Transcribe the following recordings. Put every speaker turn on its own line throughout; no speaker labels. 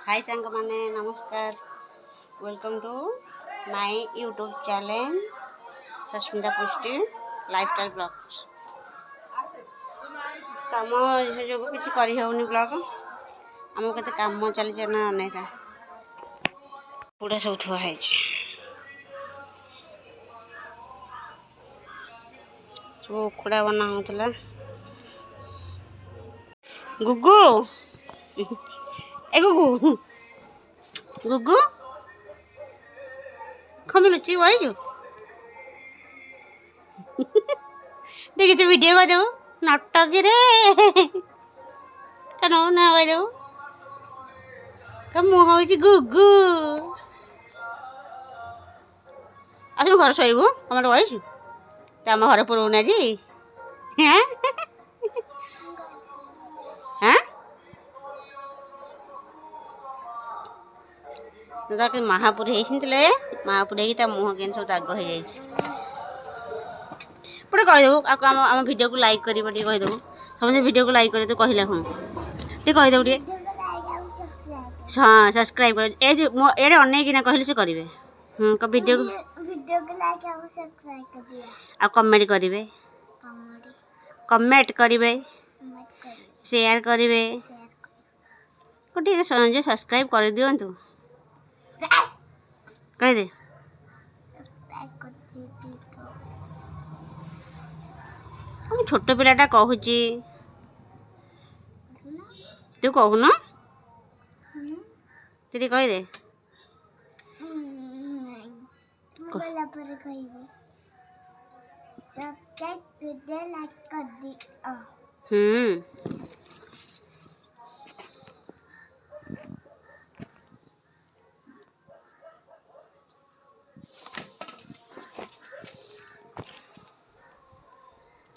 हाय सांग माने नमस्कार welcome to my YouTube channel Sasmita Pushti lifestyle blogs काम जो किसी करनी ब्लॉग आम के काम चली ना अनेक पूरा सब थुआई सब उखुड़ा बना होता गुगु ए गुगु गुगु कमी लुचि वही देखी तो वीडियो कर देव नाटक रे क्या ना कर देव क्या मुह हो गुगु आस घर शोबू कम वही तो आम घर पुरौना जी हाँ हाँ तो महापुर होते महापुर हो मुह के सब दाग हो जाए पुरा कहीदेव आम वीडियो को लाइक कर कहीदेव समझे वीडियो को लाइक कर तो कहला हाँ टे कहीदेव टे हाँ सब्सक्राइब कर ये अनेक कहले से करेंगे वीडियो
को लाइक और सब्सक्राइब कर दिया
आ कमेंट करेंगे कमेंट करेंगे शेयर करेंगे गोटे सब्सक्राइब कर दिंतु कहीदे छोट पिलाटा कहूँ तू कहून तेरी कहीदे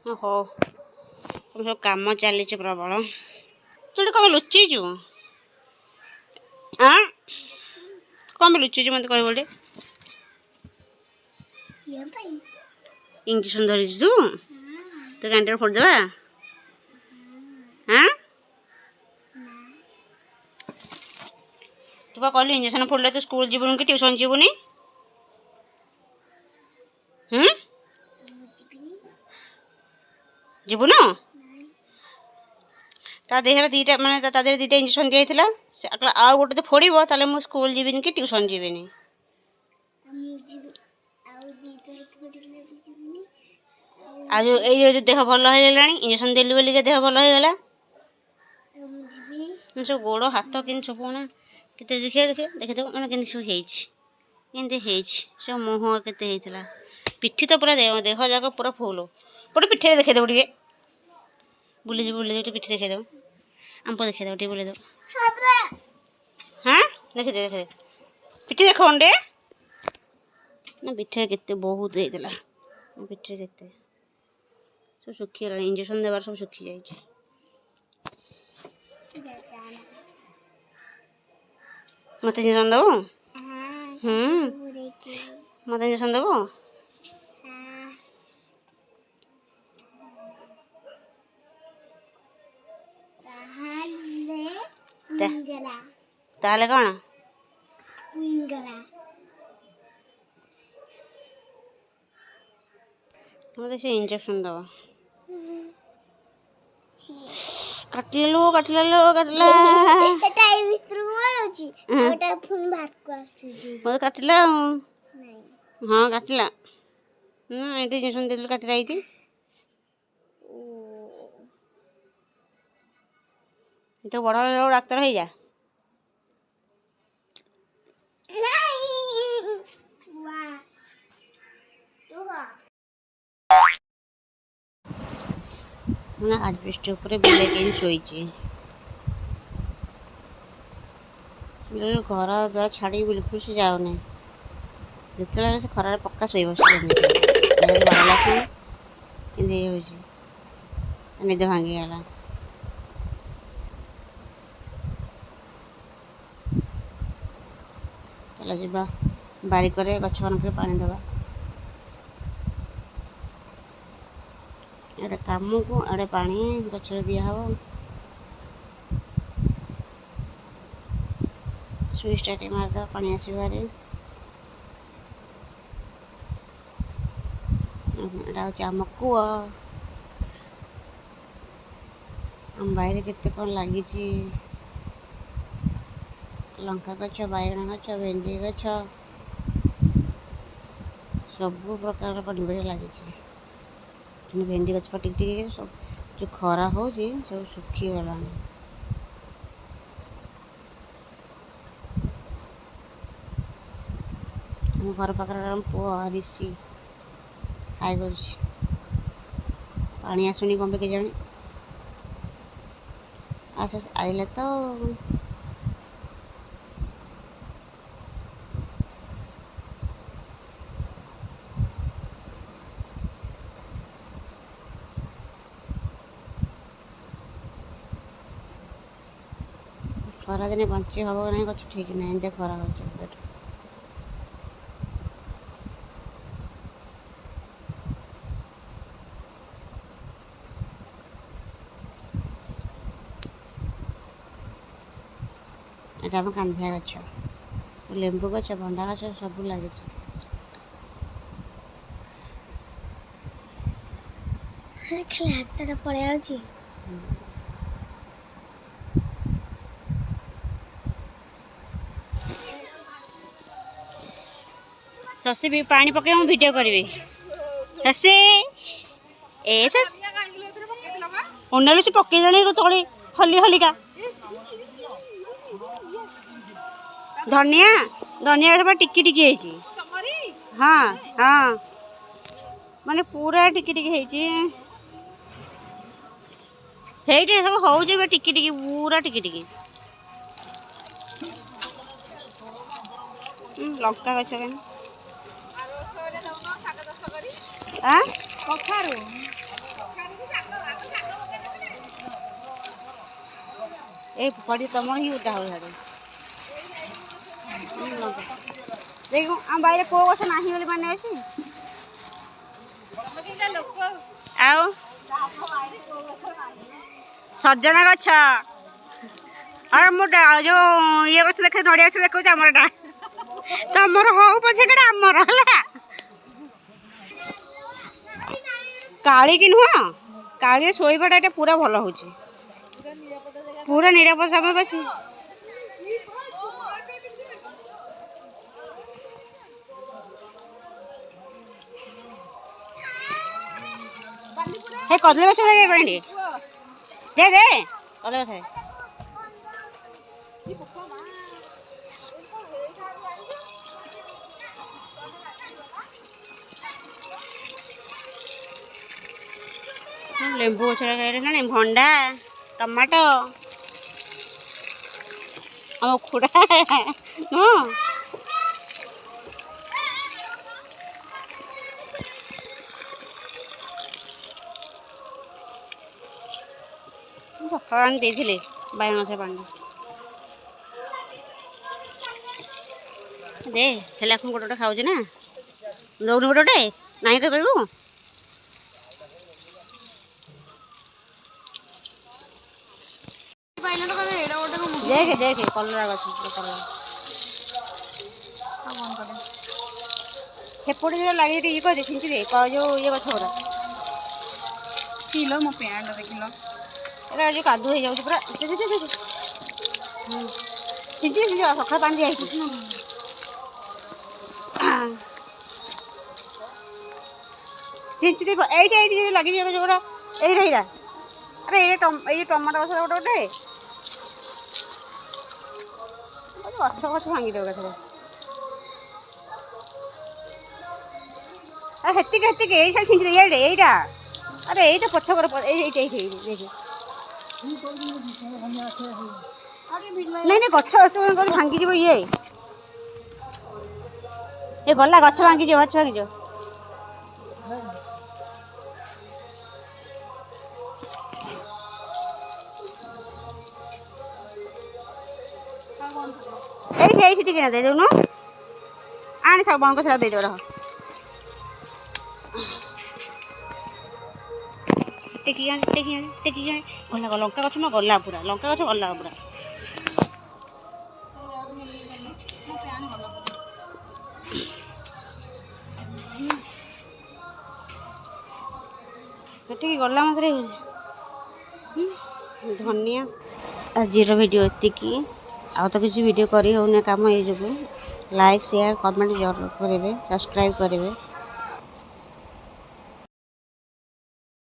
हो सब कम चली प्रबल तू कम लुचीचु हाँ कम लुचीचु मत कह बोले इंजेक्शन धरी तू तो गांडी फोड़देवा हाँ तू कहलु इंजेक्शन फोड़ले तो स्कूल जीवन कि ट्यूशन जीवनी जीवु न ता देहर दीटा माने ता देहर दीटा इंजेक्शन दिया आउ गोटे तो फोड़ ताले मु स्कूल जीविनी कि ट्यूशन जीविनी आज ये देह भल हो इंजेक्शन देली बोलिके देह भल हो गला सब गोड़ हाथ कि सब के देखिए देखिए देखिए मैंने के सब सब मुह के पिठी तो पूरा देह जाक पूरा फुल गोटे पिठी देखा टे बुले बुले पिठी देखा दे आमको देखा दे बुले दे हाँ देखा दे देखा दे पिठी देख अंडे ना पिठी के बहुत होता पिठी के सब सुखीगला इंजेक्शन देवार सब सुखी जाए मत इंजेक्शन देव मत इंजेक्शन देव ताले कौन मत से इंजेक्शन दवा काटलेलो काटलेलो काटला मत काटला हाँ काटला ये इंजेक्शन दे काटी रही तो बड़ डाक्तर हो जा मैंने आजबेस्ट बुले के शोची घर द्वारा छाड़ी बिल्कुल से जाऊनी जिते से खरार पक्का शो बाड़ा निद भांगीगला चल जा बारिकर गछ मानक पानी दबा एडे काम को एडे पानी गछ दिया हवा ସୁଇଚ୍ଟା ଟିକେ ମାରିଦେବା ପାଣି ଆସିବ ଭାରି। ଏଇଟା ହେଉଛି ଆମ କୂଅ। ଆମ ବାଇରେ କେତେ କ'ଣ ଲାଗିଛି। ଲଙ୍କା ଗଛ, ବାଇଗଣ ଗଛ, ଭେଣ୍ଡି ଗଛ, ସବୁ ପ୍ରକାର ପନିପରିବା ଲାଗିଛି। କିନ୍ତୁ ଭେଣ୍ଡି ଗଛ ଟିକି ଟିକି ସବୁ ଯେଉଁ ଖରା ହେଉଛି ସବୁ ଶୁଖିଗଲାଣି। ଆମ ଘର ପାଖରେ ଆମ ପୁଅ ରିଷି ଖାଇ କରୁଛି। ପାଣି ଆସୁନି କ'ଣ ପାଇଁ କେଜାଣି। ଆଇଲେ ତ ଖରାଦିନେ ବଞ୍ଚି ହେବ କି ନାହିଁ ଗଛ ଠିକ୍ ନାହିଁ। ଏମିତି ଖରା ହେଉଛି ଏବେଠୁ। ଏଇଟା ଆମ କାନ୍ଧିଆ ଗଛ, ଲେମ୍ବୁ ଗଛ, ଭଣ୍ଡା ଗଛ ସବୁ ଲାଗିଛି।
ଖାଲି ହାତଟା ପଳେଇ ଯାଉଛି।
ଶଶୀ ବି ପାଣି ପକେଇ ମୁଁ ଭିଡ଼ିଓ କରିବି। ଶଶୀ ଏ ଶଶୀ ଅନାଲୁ ସେ ପକେଇଲାଣି ତଳେ ହଲି ହଲିକା। ଧନିଆ ଧନିଆ ଗଛ ଟିକି ଟିକି ହେଇଛି। ହଁ ହଁ ମାନେ ପୁରା ଟିକି ଟିକି ହେଇଛି। ସେଇଠି ସବୁ ହଉଛି ଏବେ ଟିକି ଟିକି ପୁରା ଟିକି ଟିକି। ଲଙ୍କା ଗଛ କାହିଁ ଏଇ ପଡ଼ି ତମର ହିଁ ଉଦା ହଉ ସାଡ଼େ। ଦେଖ ଆମ ବାଇରେ କୋଉ ଗଛ ନାହିଁ ବୋଲି ମାନେ ଅଛି। ଆଉ ସଜନା ଗଛ ଆଉ ମୁଁ ଯୋଉ ଇଏ ଗଛ ଦେଖ, ନଡ଼ିଆ ଗଛ ଦେଖାଉଛି ଆମରଟା। ତମର ହଉ ପଛେ କେଟା ଆମର ହେଲା। କାଳିକି ନୁହଁ, କାଳି ଶୋଇବାଟା ଏଟା ପୁରା ଭଲ ହଉଛି, ପୁରା ନିରାପଦ ସମୟ ବସି। ହେ କଦଳୀ ଗଛ ପାଣି ଦେ ଦେ କଦଳୀ ଗଛ ଲେମ୍ବୁ ଗଛ ଲଗାଇଲାଣି, ଭଣ୍ଡା, ଟମାଟୋ, ଆମ ଉଖୁଡ଼ା ହଁ। ସକାଳୁ ଆଣି ଦେଇଥିଲେ ବାଇଗଣ ଗଛ ପାଣି ଦେ ହେଲେ ଆପଣ ଗୋଟେ ଗୋଟେ ଖାଉଛି ନା, ଦଉନି ଗୋଟେ ଗୋଟେ ନାହିଁ ତ କରିବୁ। ଦେଖେ ଦେଖେ କଲରା ଗଛ କଲରା ସେପଟେ ଯୋଉ ଲାଗି ଇଏ କରିଦେ ଛିଞ୍ଚି ଦେ ଯୋଉ ଇଏ ଗଛ ଗୁଡ଼ା
କିଲୋ ମୋ ପ୍ୟାଣ୍ଟ ଦେଖିଲ
ଏରା ଯୋଉ କାଦୁଅ ହେଇଯାଉଛି ପୁରା। ଛିଞ୍ଚି ସକାଳେ ପାଣି ଦିଆହେଇଛି। ଛିଞ୍ଚି ଦେଇ ଏଇଟା ଏଇଠି ଯୋଉ ଲାଗିଯିବ ଯୋଉଗୁଡ଼ା ଏଇଟା ଏଇଟା ଆରେ ଏଇ ଟମାଟୋ ଗଛ ଗୋଟେ ଗୋଟେ ଗଛ ଭାଙ୍ଗିଦେବ ଏକାଥରେ। ଆରେ ହେତିକି ହେତିକି ଏଇଟା ଛିଞ୍ଚି ଦେ ଏଇଟା ଆରେ ଏଇଟା ପଛ କର ଏଇଟା ଏଇଠି ଦେଖେ ନାଇଁ ନାଇଁ ଗଛ ଭାଙ୍ଗିଯିବ ଇଏ ଗଲା ଗଛ ଭାଙ୍ଗିଯିବ ଗଛ ଭାଙ୍ଗିଯିବ। ଏଇଠି ଏଇଠି ଟିକେ ନା ଦେଇଦେଉନୁ ଆଣି ସବୁ ବଣଙ୍କ ସେଟା ଦେଇଦେବ ରହ। ଟେକିକି ଗଲା ଲଙ୍କା ଗଛ ଗଲା ପୁରା ଲଙ୍କା ଗଛ ଗଲା ପୁରା। ସେଠିକି ଗଲା ମାତ୍ରେ ଧନିଆ। ଆଜିର ଭିଡ଼ିଓ ଏତିକି, ଆଉ ତ କିଛି ଭିଡ଼ିଓ କରି ହେଉନି କାମ ଏଇ ଯୋଗୁଁ। ଲାଇକ୍ ସେୟାର କମେଣ୍ଟ ଜରୁର କରିବେ, ସବସ୍କ୍ରାଇବ୍ କରିବେ।